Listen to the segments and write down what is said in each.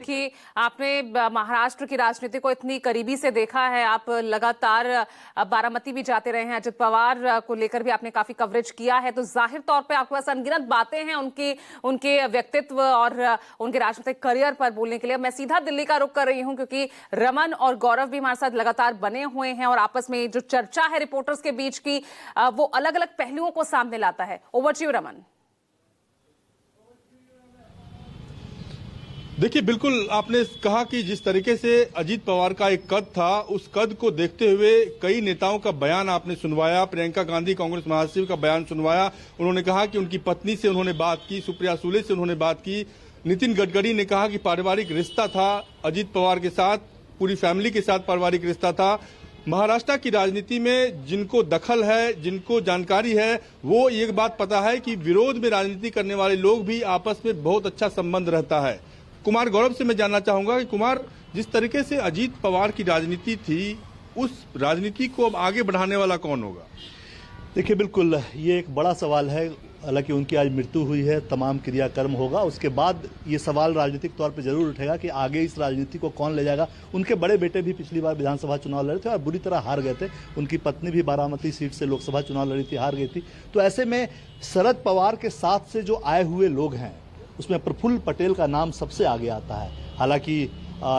कि आपने महाराष्ट्र की राजनीति को इतनी करीबी से देखा है, आप लगातार बारामती भी जाते रहे हैं, अजित पवार को लेकर भी आपने काफी कवरेज किया है, तो जाहिर तौर पे आपके पास अनगिनत बातें हैं उनके व्यक्तित्व और उनके राजनीतिक करियर पर बोलने के लिए। मैं सीधा दिल्ली का रुख कर रही हूं क्योंकि रमन और गौरव भी हमारे साथ लगातार बने हुए हैं और आपस में जो चर्चा है रिपोर्टर्स के बीच की वो अलग अलग पहलुओं को सामने लाता है। Over to you Raman. देखिए, बिल्कुल आपने कहा कि जिस तरीके से अजीत पवार का एक कद था, उस कद को देखते हुए कई नेताओं का बयान आपने सुनवाया। प्रियंका गांधी कांग्रेस महासचिव का बयान सुनवाया। उन्होंने कहा कि उनकी पत्नी से उन्होंने बात की, सुप्रिया सुले से उन्होंने बात की। नितिन गडकरी ने कहा कि पारिवारिक रिश्ता था अजीत पवार के साथ, पूरी फैमिली के साथ पारिवारिक रिश्ता था। महाराष्ट्र की राजनीति में जिनको दखल है, जिनको जानकारी है, वो एक बात पता है कि विरोध में राजनीति करने वाले लोग भी आपस में बहुत अच्छा संबंध रहता है। कुमार गौरव से मैं जानना चाहूंगा कि कुमार, जिस तरीके से अजीत पवार की राजनीति थी, उस राजनीति को अब आगे बढ़ाने वाला कौन होगा? देखिए, बिल्कुल ये एक बड़ा सवाल है। हालांकि उनकी आज मृत्यु हुई है, तमाम क्रियाकर्म होगा, उसके बाद ये सवाल राजनीतिक तौर पे जरूर उठेगा कि आगे इस राजनीति को कौन ले जाएगा। उनके बड़े बेटे भी पिछली बार विधानसभा चुनाव लड़े थे और बुरी तरह हार गए थे। उनकी पत्नी भी बारामती सीट से लोकसभा चुनाव लड़ी थी, हार गई थी। तो ऐसे में शरद पवार के साथ से जो आए हुए लोग हैं उसमें प्रफुल्ल पटेल का नाम सबसे आगे आता है। हालांकि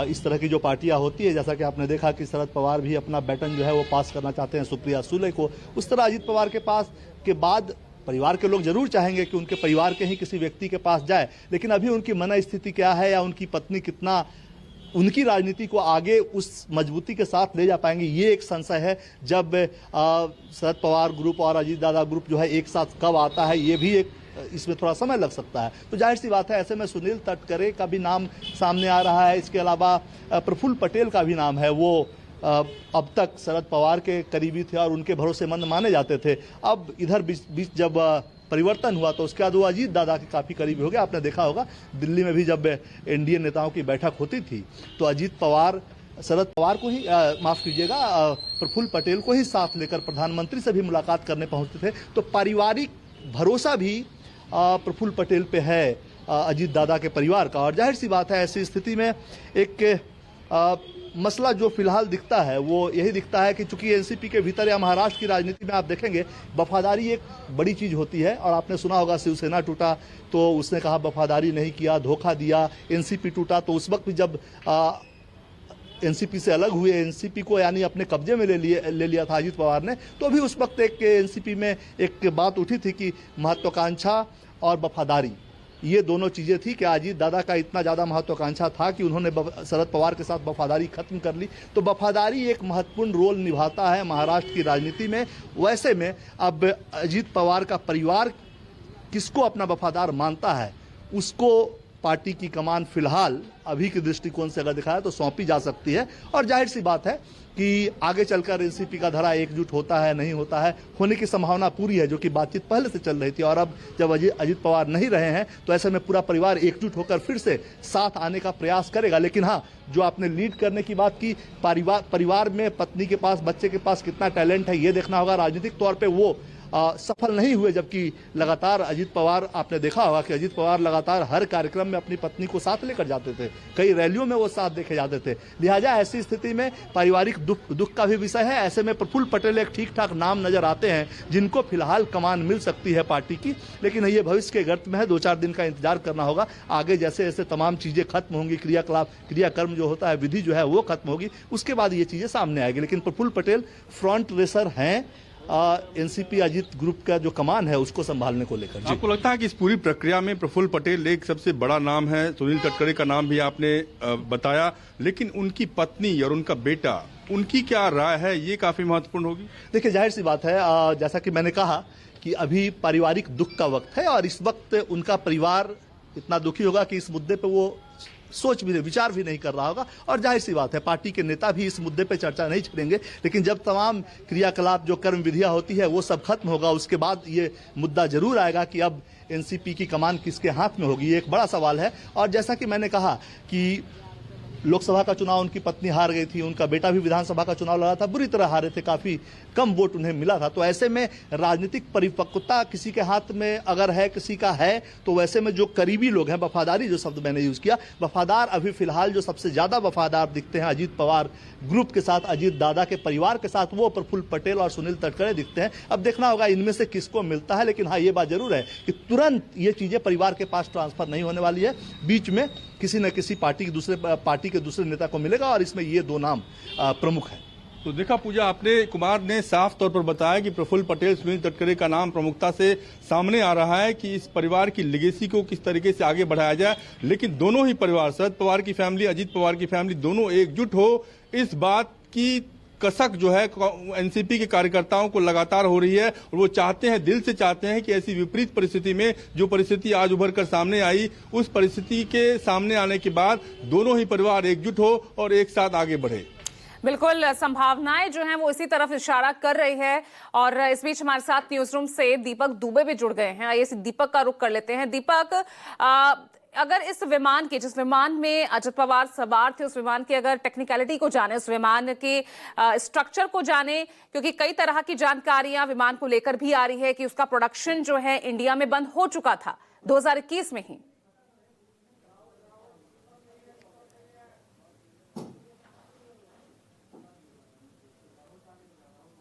इस तरह की जो पार्टियां होती है, जैसा कि आपने देखा कि शरद पवार भी अपना बैटन जो है वो पास करना चाहते हैं सुप्रिया सुले को, उस तरह अजीत पवार के पास के बाद परिवार के लोग जरूर चाहेंगे कि उनके परिवार के ही किसी व्यक्ति के पास जाए। लेकिन अभी उनकी मन स्थिति क्या है या उनकी पत्नी कितना उनकी राजनीति को आगे उस मजबूती के साथ ले जा पाएंगे, ये एक संशय है। जब शरद पवार ग्रुप और अजीत दादा ग्रुप जो है एक साथ कब आता है, ये भी एक इसमें थोड़ा समय लग सकता है। तो जाहिर सी बात है, ऐसे में सुनील तटकरे का भी नाम सामने आ रहा है। इसके अलावा प्रफुल्ल पटेल का भी नाम है। वो अब तक शरद पवार के करीबी थे और उनके भरोसेमंद माने जाते थे। अब इधर बीच जब परिवर्तन हुआ तो उसके बाद वो अजीत दादा के काफी करीबी हो गए। आपने देखा होगा दिल्ली में भी जब एनडीए नेताओं की बैठक होती थी तो अजीत पवार शरद पवार को ही माफ कीजिएगा, प्रफुल्ल पटेल को ही साथ लेकर प्रधानमंत्री से भी मुलाकात करने पहुंचते थे। तो पारिवारिक भरोसा भी प्रफुल्ल पटेल पे है अजीत दादा के परिवार का। और जाहिर सी बात है, ऐसी स्थिति में एक मसला जो फिलहाल दिखता है वो यही दिखता है कि चूंकि एनसीपी के भीतर या महाराष्ट्र की राजनीति में आप देखेंगे वफादारी एक बड़ी चीज होती है। और आपने सुना होगा शिवसेना टूटा तो उसने कहा वफादारी नहीं किया, धोखा दिया। एनसीपी टूटा तो उस वक्त भी जब एनसीपी से अलग हुए, एनसीपी को यानी अपने कब्जे में ले लिया था अजीत पवार ने, तो भी उस वक्त एक एनसीपी में एक बात उठी थी कि महत्वाकांक्षा और वफादारी, ये दोनों चीजें थी कि अजीत दादा का इतना ज्यादा महत्वाकांक्षा था कि उन्होंने शरद पवार के साथ वफादारी खत्म कर ली। तो वफादारी एक महत्वपूर्ण रोल निभाता है महाराष्ट्र की राजनीति में। वैसे में अब अजीत पवार का परिवार किसको अपना वफादार मानता है, उसको पार्टी की कमान फिलहाल अभी के दृष्टिकोण से अगर दिखाया तो सौंपी जा सकती है। और जाहिर सी बात है कि आगे चलकर एनसीपी का धरा एकजुट होता है नहीं होता है, होने की संभावना पूरी है, जो कि बातचीत पहले से चल रही थी। और अब जब अजीत पवार नहीं रहे हैं तो ऐसे में पूरा परिवार एकजुट होकर फिर से साथ आने का प्रयास करेगा। लेकिन हाँ, जो आपने लीड करने की बात की, परिवार में पत्नी के पास, बच्चे के पास कितना टैलेंट है ये देखना होगा। राजनीतिक तौर पर वो सफल नहीं हुए, जबकि लगातार अजीत पवार, आपने देखा होगा कि अजीत पवार लगातार हर कार्यक्रम में अपनी पत्नी को साथ लेकर जाते थे, कई रैलियों में वो साथ देखे जाते थे। लिहाजा ऐसी स्थिति में पारिवारिक दुख का भी विषय है। ऐसे में प्रफुल्ल पटेल एक ठीक ठाक नाम नजर आते हैं जिनको फिलहाल कमान मिल सकती है पार्टी की। लेकिन ये भविष्य के गर्त में है, 2-4 दिन का इंतजार करना होगा। आगे जैसे जैसे तमाम चीजें खत्म होंगी, क्रियाकर्म जो होता है, विधि जो है वो खत्म होगी, उसके बाद ये चीजें सामने आएगी। लेकिन प्रफुल्ल पटेल फ्रंट रेसर हैं एनसीपी अजीत ग्रुप का जो कमान है उसको संभालने को लेकर। आपको लगता है कि इस पूरी प्रक्रिया में प्रफुल्ल पटेल एक सबसे बड़ा नाम है? सुनील तटकरे का नाम भी आपने बताया, लेकिन उनकी पत्नी और उनका बेटा, उनकी क्या राय है, ये काफी महत्वपूर्ण होगी। देखिए, जाहिर सी बात है, जैसा कि मैंने कहा कि अभी पारिवारिक दुख का वक्त है और इस वक्त उनका परिवार इतना दुखी होगा कि इस मुद्दे पर वो विचार भी नहीं कर रहा होगा। और जाहिर सी बात है, पार्टी के नेता भी इस मुद्दे पे चर्चा नहीं छेड़ेंगे। लेकिन जब तमाम क्रियाकलाप, जो कर्म विधियां होती है, वो सब खत्म होगा, उसके बाद ये मुद्दा जरूर आएगा कि अब एनसीपी की कमान किसके हाथ में होगी। ये एक बड़ा सवाल है। और जैसा कि मैंने कहा कि लोकसभा का चुनाव उनकी पत्नी हार गई थी, उनका बेटा भी विधानसभा का चुनाव लड़ा था, बुरी तरह हारे थे, काफी कम वोट उन्हें मिला था। तो ऐसे में राजनीतिक परिपक्वता किसी के हाथ में अगर है, किसी का है, तो वैसे में जो करीबी लोग हैं, वफादारी जो शब्द मैंने यूज किया, वफादार अभी फिलहाल जो सबसे ज्यादा वफादार दिखते हैं अजीत पवार ग्रुप के साथ, अजीत दादा के परिवार के साथ, वो प्रफुल्ल पटेल और सुनील तटकरे दिखते हैं। अब देखना होगा इनमें से किसको मिलता है, लेकिन हाँ ये बात जरूर है कि तुरंत ये चीजें परिवार के पास ट्रांसफर नहीं होने वाली है, बीच में किसी न किसी पार्टी के दूसरे नेता को मिलेगा, और इसमें ये दो नाम प्रमुख हैं। तो देखा पूजा, आपने कुमार ने साफ तौर पर बताया कि प्रफुल्ल पटेल, सुनील तटकरे का नाम प्रमुखता से सामने आ रहा है कि इस परिवार की लेगेसी को किस तरीके से आगे बढ़ाया जाए। लेकिन दोनों ही परिवार, शरद पवार की फैमिली, अजीत पवार की फैमिली, दोनों एकजुट हो, इस बात की कसक जो है एनसीपी के कार्यकर्ताओं को लगातार हो रही है, और वो चाहते हैं, दिल से चाहते हैं कि ऐसी विपरीत परिस्थिति में, जो परिस्थिति आज उभर कर सामने आई, उस परिस्थिति के सामने आने के बाद दोनों ही परिवार एकजुट हो और एक साथ आगे बढ़े। बिल्कुल, संभावनाएं जो हैं वो इसी तरफ इशारा कर रही है। और इस बीच हमारे साथ न्यूज रूम से दीपक दुबे भी जुड़ गए हैं। आइए दीपक का रुख कर लेते हैं। दीपक, अगर इस विमान के, जिस विमान में अजित पवार सवार थे, उस विमान की अगर टेक्निकलिटी को जाने, उस विमान के स्ट्रक्चर को जाने, क्योंकि कई तरह की जानकारियां विमान को लेकर भी आ रही है कि उसका प्रोडक्शन जो है इंडिया में बंद हो चुका था 2021 में ही।